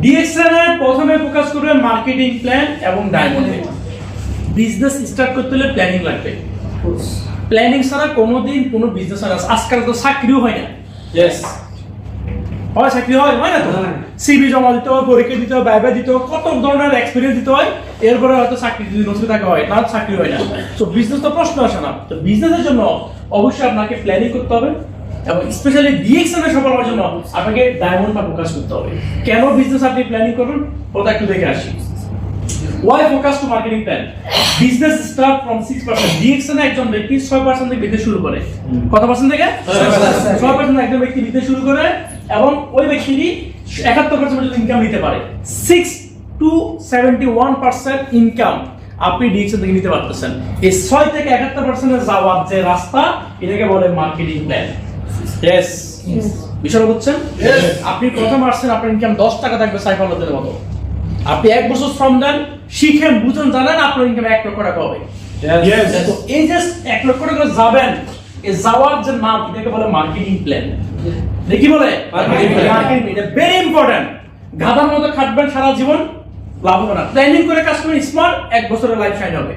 DXN প্রথমে focus করবে marketing plan এবং ডায়মন্ডে। বিজনেস স্টার্ট করতে হলে প্ল্যানিং লাগবে। প্ল্যানিং ছাড়া কোনোদিন কোনো বিজনেস হয় না। আজকাল তো চাকরিও হয় না। হয় চাকরি হয় না তো? সিভি জমা দিতে হয়, পরীক্ষা দিতে হয়, ভাইভা দিতে হয়, কত ধরনের এক্সপিরিয়েন্স দিতে হয়, এরপরে হয়তো চাকরি যদি নতুন টাকা হয় না, চাকরি হয় না। তো বিজনেস তো প্রশ্ন আসে না। তো বিজনেসের জন্য অবশ্যই আপনাকে প্ল্যানিং করতে হবে এবং স্পেশালি ডিএক্সএন এর সফল হওয়ার জন্য আপনাকে ডায়মন্ড পা ফোকাস করতে হবে। কেন বিজনেস আপনি প্ল্যানিং করবেন ওটা একটু দেখে আসি। Why focus to marketing plan? Business start from 6%. DXN একজন ব্যক্তি 6% থেকে দিতে শুরু করে। কত পার্সেন্ট থেকে? 6% একজন ব্যক্তি দিতে শুরু করে এবং ওই ব্যক্তি 71% পর্যন্ত ইনকাম নিতে পারে। 6 to 71% ইনকাম আপনি ডিএক্সএন থেকে নিতে পারতেছেন। এই 6 থেকে 71% এর যাওয়ার যে রাস্তা এটাকে বলে মার্কেটিং প্ল্যান। ইয়েস, বিষয় বুঝছেন? আপনি প্রথম আসছেন, আপনার ইনকাম 10 টাকা থাকবে সাইফালদের মতো। আপনি 1 বছর শ্রম দেন, শিখেন, বুঝেন, জানেন, আপনার ইনকাম 1 লক্ষ টাকা হবে। তো এই যে 1 লক্ষ টাকা যাবেন, এই যাওয়ার যে নাম এটাকে বলে মার্কেটিং প্ল্যান। দেখি বলে মার্কেটিং প্ল্যান। এটা ভেরি ইম্পর্টেন্ট। গাধার মতো খাটবেন সারা জীবন, লাভ হবে না। প্ল্যানিং করে কাজ করবেন, স্মার্ট, 1 বছরের লাইফ শাইন হবে।